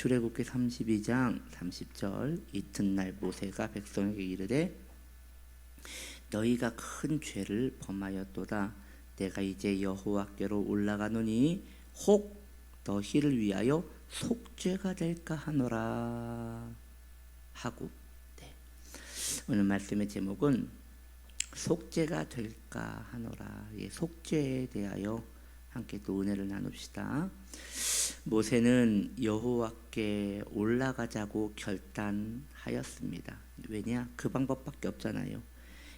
출애굽기 32장 30절. 이튿날 모세가 백성에게 이르되 너희가 큰 죄를 범하였도다. 내가 이제 여호와께로 올라가노니 혹 너희를 위하여 속죄가 될까 하노라 하고. 오늘 말씀의 제목은 속죄가 될까 하노라. 속죄에 대하여 함께 또 은혜를 나눕시다. 모세는 여호와께 올라가자고 결단하였습니다. 왜냐? 그 방법밖에 없잖아요.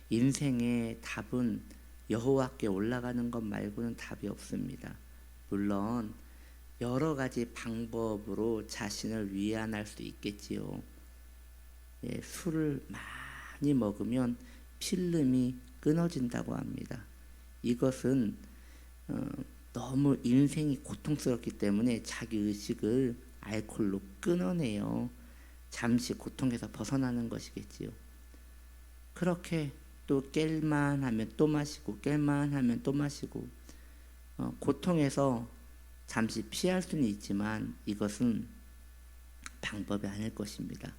인생의 답은 여호와께 올라가는 것 말고는 답이 없습니다. 물론 여러 가지 방법으로 자신을 위안할 수 있겠지요. 술을 많이 먹으면 필름이 끊어진다고 합니다. 이것은 너무 인생이 고통스럽기 때문에 자기 의식을 알코올로 끊어내요. 잠시 고통에서 벗어나는 것이겠지요. 그렇게 또 깰만 하면 또 마시고 깰만 하면 또 마시고 고통에서 잠시 피할 수는 있지만 이것은 방법이 아닐 것입니다.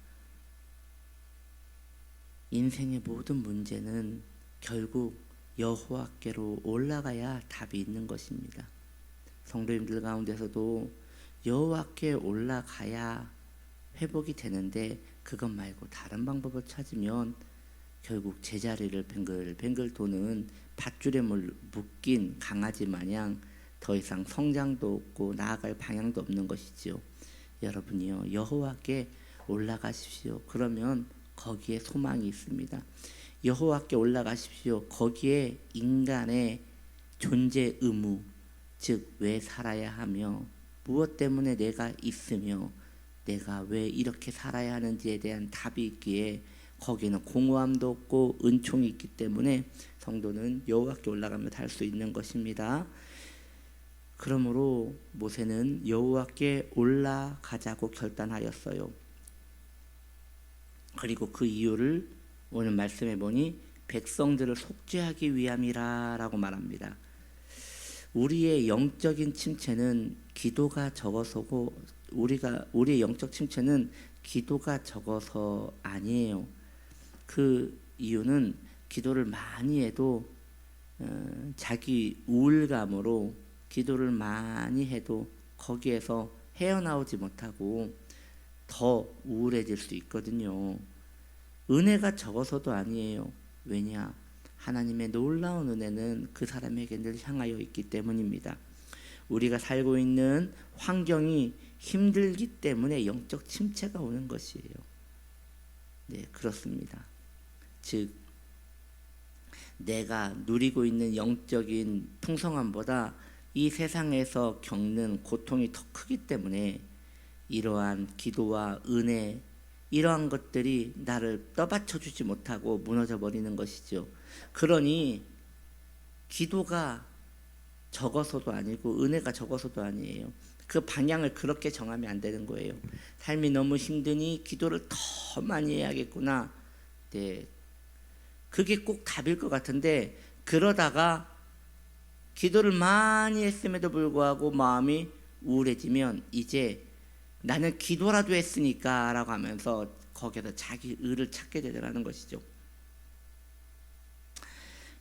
인생의 모든 문제는 결국 여호와께로 올라가야 답이 있는 것입니다. 성도님들 가운데서도 여호와께 올라가야 회복이 되는데 그것 말고 다른 방법을 찾으면 결국 제자리를 뱅글뱅글 도는 밧줄에 묶인 강아지 마냥 더 이상 성장도 없고 나아갈 방향도 없는 것이지요. 여러분이요, 여호와께 올라가십시오. 그러면 거기에 소망이 있습니다. 여호와께 올라가십시오. 거기에 인간의 존재 의무, 즉 왜 살아야 하며 무엇 때문에 내가 있으며 내가 왜 이렇게 살아야 하는지에 대한 답이 있기에 거기는 공허함도 없고 은총이 있기 때문에 성도는 여호와께 올라가면 할 수 있는 것입니다. 그러므로 모세는 여호와께 올라가자고 결단하였어요. 그리고 그 이유를 오늘 말씀해 보니 백성들을 속죄하기 위함이라 라고 말합니다. 우리의 영적인 침체는 기도가 적어서고 우리의 영적 침체는 기도가 적어서 아니에요. 그 이유는 기도를 많이 해도 자기 우울감으로 기도를 많이 해도 거기에서 헤어나오지 못하고 더 우울해질 수 있거든요. 은혜가 적어서도 아니에요. 왜냐? 하나님의 놀라운 은혜는 그 사람에게 늘 향하여 있기 때문입니다. 우리가 살고 있는 환경이 힘들기 때문에 영적 침체가 오는 것이에요. 네, 그렇습니다. 즉 내가 누리고 있는 영적인 풍성함보다 이 세상에서 겪는 고통이 더 크기 때문에 이러한 기도와 은혜, 이러한 것들이 나를 떠받쳐주지 못하고 무너져 버리는 것이죠. 그러니 기도가 적어서도 아니고 은혜가 적어서도 아니에요. 그 방향을 그렇게 정하면 안 되는 거예요. 삶이 너무 힘드니 기도를 더 많이 해야겠구나. 네, 그게 꼭 답일 것 같은데 그러다가 기도를 많이 했음에도 불구하고 마음이 우울해지면 이제 나는 기도라도 했으니까 라고 하면서 거기에서 자기 의를 찾게 되더라는 것이죠.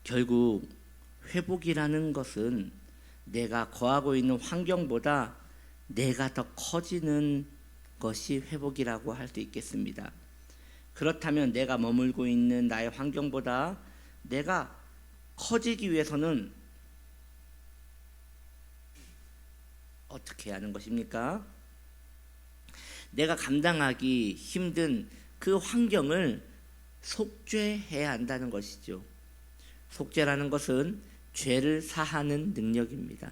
결국 회복이라는 것은 내가 거하고 있는 환경보다 내가 더 커지는 것이 회복이라고 할 수 있겠습니다. 그렇다면 내가 머물고 있는 나의 환경보다 내가 커지기 위해서는 어떻게 해야 하는 것입니까? 내가 감당하기 힘든 그 환경을 속죄해야 한다는 것이죠. 속죄라는 것은 죄를 사하는 능력입니다.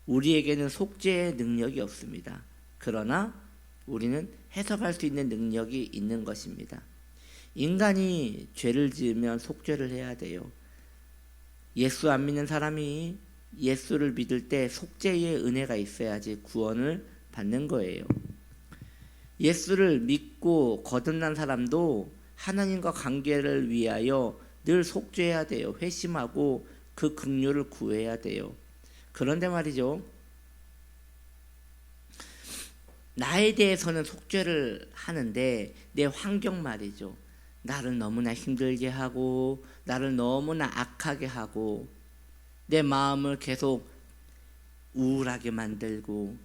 우리에게는 속죄의 능력이 없습니다. 그러나 우리는 해석할 수 있는 능력이 있는 것입니다. 인간이 죄를 지으면 속죄를 해야 돼요. 예수 안 믿는 사람이 예수를 믿을 때 속죄의 은혜가 있어야지 구원을 받는 거예요. 예수를 믿고 거듭난 사람도 하나님과 관계를 위하여 늘 속죄해야 돼요. 회심하고 그 긍휼을 구해야 돼요. 그런데 말이죠, 나에 대해서는 속죄를 하는데 내 환경 말이죠. 나를 너무나 힘들게 하고 나를 너무나 악하게 하고 내 마음을 계속 우울하게 만들고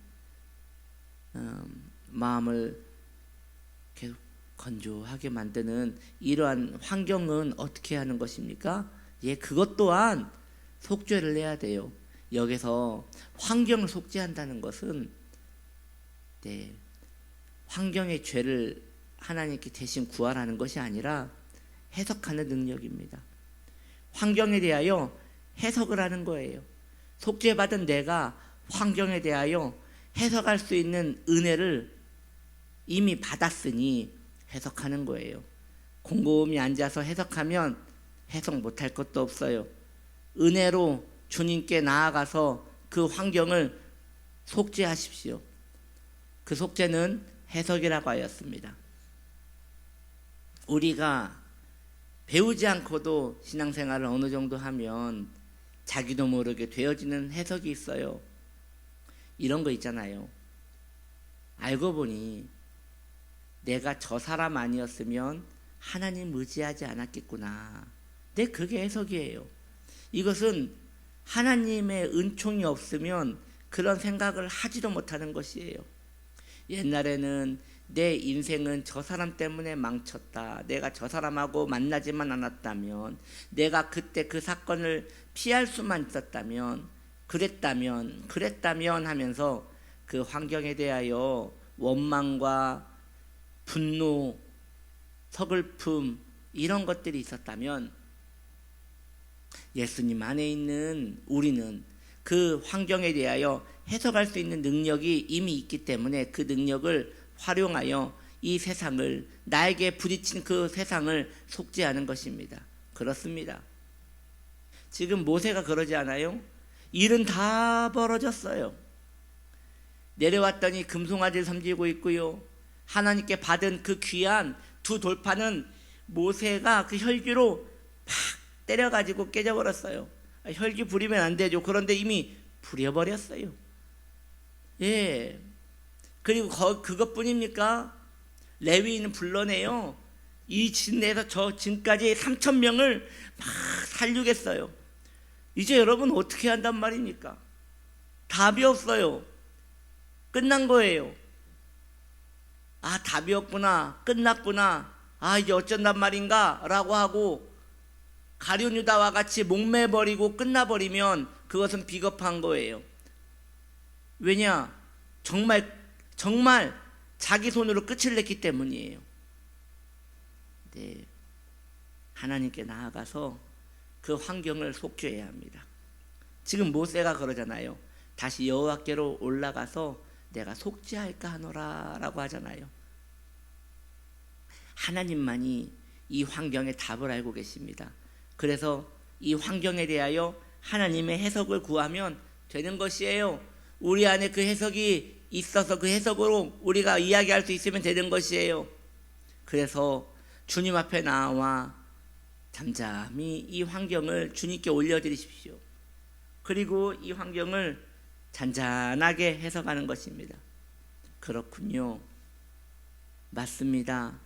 마음을 계속 건조하게 만드는 이러한 환경은 어떻게 하는 것입니까? 예, 그것 또한 속죄를 해야 돼요. 여기서 환경을 속죄한다는 것은 환경의 죄를 하나님께 대신 구하라는 것이 아니라 해석하는 능력입니다. 환경에 대하여 해석을 하는 거예요. 속죄받은 내가 환경에 대하여 해석할 수 있는 은혜를 이미 받았으니 해석하는 거예요. 곰곰이 앉아서 해석하면 해석 못할 것도 없어요. 은혜로 주님께 나아가서 그 환경을 속죄하십시오. 그 속죄는 해석이라고 하였습니다. 우리가 배우지 않고도 신앙생활을 어느 정도 하면 자기도 모르게 되어지는 해석이 있어요. 이런 거 있잖아요. 알고 보니 내가 저 사람 아니었으면 하나님 의지하지 않았겠구나. 네, 그게 해석이에요. 이것은 하나님의 은총이 없으면 그런 생각을 하지도 못하는 것이에요. 옛날에는 내 인생은 저 사람 때문에 망쳤다. 내가 저 사람하고 만나지만 않았다면, 내가 그때 그 사건을 피할 수만 있었다면, 그랬다면 하면서 그 환경에 대하여 원망과 분노, 서글픔 이런 것들이 있었다면 예수님 안에 있는 우리는 그 환경에 대하여 해석할 수 있는 능력이 이미 있기 때문에 그 능력을 활용하여 이 세상을, 나에게 부딪힌 그 세상을 속죄하는 것입니다. 그렇습니다. 지금 모세가 그러지 않아요? 일은 다 벌어졌어요. 내려왔더니 금송아지를 섬기고 있고요. 하나님께 받은 그 귀한 두 돌판은 모세가 그 혈기로 팍 때려가지고 깨져버렸어요. 혈기 부리면 안 되죠. 그런데 이미 부려버렸어요. 예. 그리고 그것뿐입니까? 레위인은 불러내요. 이 진에서 저 진까지 3,000명을 막 살리겠어요. 이제 여러분 어떻게 한단 말입니까? 답이 없어요. 끝난 거예요. 아, 답이 없구나. 끝났구나. 아, 이제 어쩐단 말인가? 라고 하고 가룟 유다와 같이 목매버리고 끝나버리면 그것은 비겁한 거예요. 왜냐? 정말 자기 손으로 끝을 냈기 때문이에요. 네, 하나님께 나아가서 그 환경을 속죄해야 합니다. 지금 모세가 그러잖아요. 다시 여호와께로 올라가서 내가 속죄할까 하노라 라고 하잖아요. 하나님만이 이 환경의 답을 알고 계십니다. 그래서 이 환경에 대하여 하나님의 해석을 구하면 되는 것이에요. 우리 안에 그 해석이 있어서 그 해석으로 우리가 이야기할 수 있으면 되는 것이에요. 그래서 주님 앞에 나와 잠잠히 이 환경을 주님께 올려드리십시오. 그리고 이 환경을 잔잔하게 해석하는 것입니다. 그렇군요. 맞습니다.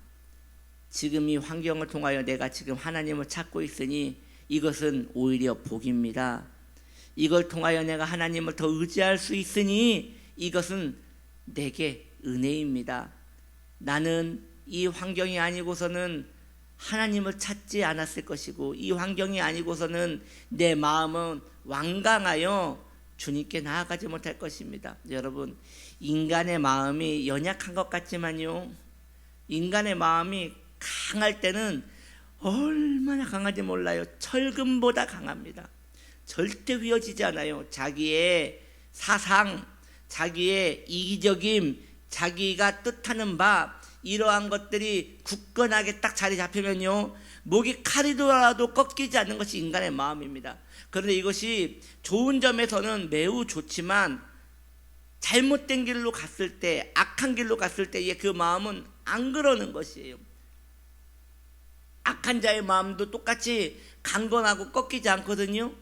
지금 이 환경을 통하여 내가 지금 하나님을 찾고 있으니 이것은 오히려 복입니다. 이걸 통하여 내가 하나님을 더 의지할 수 있으니 이것은 내게 은혜입니다. 나는 이 환경이 아니고서는 하나님을 찾지 않았을 것이고, 이 환경이 아니고서는 내 마음은 완강하여 주님께 나아가지 못할 것입니다. 여러분, 인간의 마음이 연약한 것 같지만요, 인간의 마음이 강할 때는 얼마나 강한지 몰라요. 철금보다 강합니다. 절대 휘어지지 않아요. 자기의 사상, 자기의 이기적임, 자기가 뜻하는 바, 이러한 것들이 굳건하게 딱 자리 잡히면요, 목이 칼이더라도 꺾이지 않는 것이 인간의 마음입니다. 그런데 이것이 좋은 점에서는 매우 좋지만 잘못된 길로 갔을 때, 악한 길로 갔을 때의 그 마음은 안 그러는 것이에요. 악한 자의 마음도 똑같이 강건하고 꺾이지 않거든요.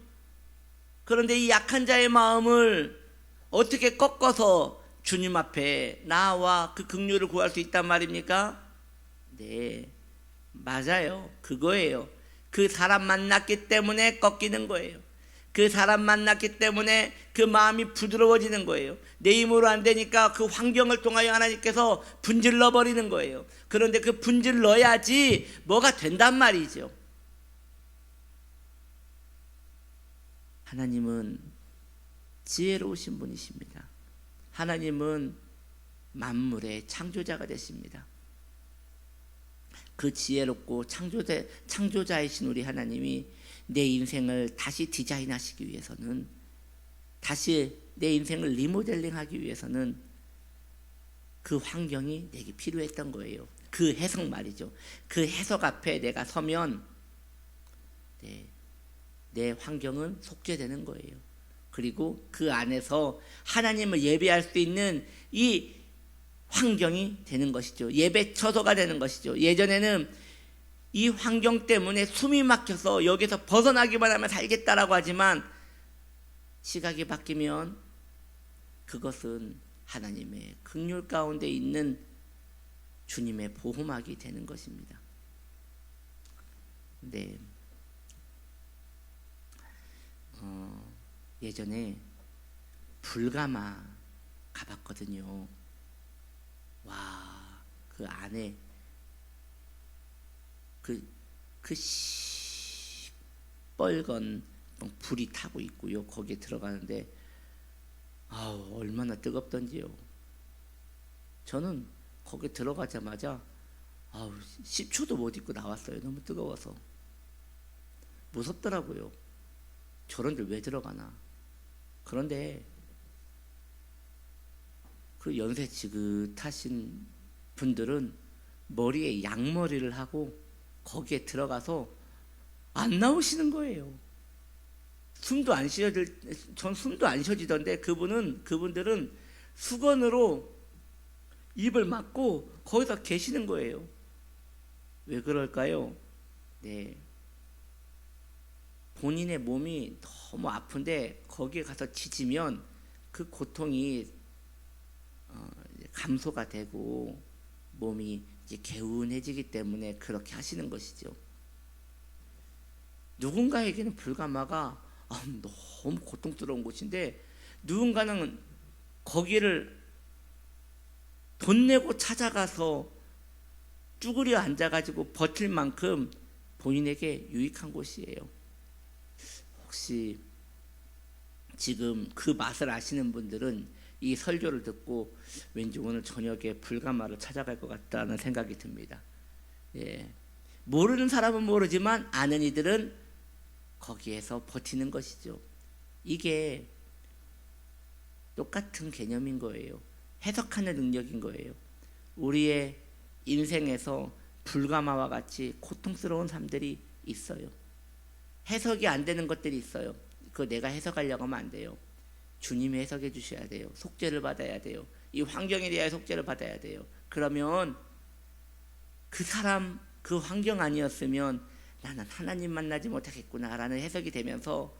그런데 이 약한 자의 마음을 어떻게 꺾어서 주님 앞에 나와 그 긍휼을 구할 수 있단 말입니까? 네, 맞아요. 그거예요. 그 사람 만났기 때문에 꺾이는 거예요. 그 사람 만났기 때문에 그 마음이 부드러워지는 거예요. 내 힘으로 안 되니까 그 환경을 통하여 하나님께서 분질러 버리는 거예요. 그런데 그 분질러야지 뭐가 된단 말이죠. 하나님은 지혜로우신 분이십니다. 하나님은 만물의 창조자가 되십니다. 그 지혜롭고 창조자이신 우리 하나님이 내 인생을 다시 디자인하시기 위해서는, 다시 내 인생을 리모델링하기 위해서는 그 환경이 내게 필요했던 거예요. 그 해석 말이죠. 그 해석 앞에 내가 서면 내 환경은 속죄되는 거예요. 그리고 그 안에서 하나님을 예배할 수 있는 이 환경이 되는 것이죠. 예배 처소가 되는 것이죠. 예전에는 이 환경 때문에 숨이 막혀서 여기서 벗어나기만 하면 살겠다라고 하지만 시각이 바뀌면 그것은 하나님의 긍휼 가운데 있는 주님의 보호막이 되는 것입니다. 네. 예전에 불가마 가봤거든요. 와, 그 안에 그 시뻘건 불이 타고 있고요. 거기에 들어가는데 얼마나 뜨겁던지요. 저는 거기 들어가자마자 10초도 못 있고 나왔어요. 너무 뜨거워서. 무섭더라고요. 저런 데 왜 들어가나. 그런데 그 연세 지긋하신 분들은 머리에 양머리를 하고 거기에 들어가서 안 나오시는 거예요. 전 숨도 안 쉬어지던데 그분들은 수건으로 입을 막고 거기서 계시는 거예요. 왜 그럴까요? 네. 본인의 몸이 너무 아픈데 거기에 가서 지지면 그 고통이 감소가 되고 몸이 이제 개운해지기 때문에 그렇게 하시는 것이죠. 누군가에게는 불가마가 너무 고통스러운 곳인데, 누군가는 거기를 돈 내고 찾아가서 쭈그려 앉아가지고 버틸 만큼 본인에게 유익한 곳이에요. 혹시 지금 그 맛을 아시는 분들은 이 설교를 듣고 왠지 오늘 저녁에 불가마를 찾아갈 것 같다는 생각이 듭니다. 예. 모르는 사람은 모르지만 아는 이들은 거기에서 버티는 것이죠. 이게 똑같은 개념인 거예요. 해석하는 능력인 거예요. 우리의 인생에서 불가마와 같이 고통스러운 삶들이 있어요. 해석이 안 되는 것들이 있어요. 그거 내가 해석하려고 하면 안 돼요. 주님이 해석해 주셔야 돼요. 속죄를 받아야 돼요. 이 환경에 대하여 속죄를 받아야 돼요. 그러면 그 사람, 그 환경 아니었으면 나는 하나님 만나지 못하겠구나 라는 해석이 되면서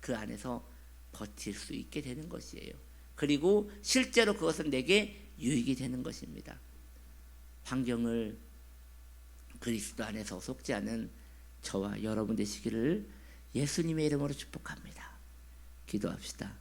그 안에서 버틸 수 있게 되는 것이에요. 그리고 실제로 그것은 내게 유익이 되는 것입니다. 환경을 그리스도 안에서 속죄하는 저와 여러분 되시기를 예수님의 이름으로 축복합니다. 기도합시다.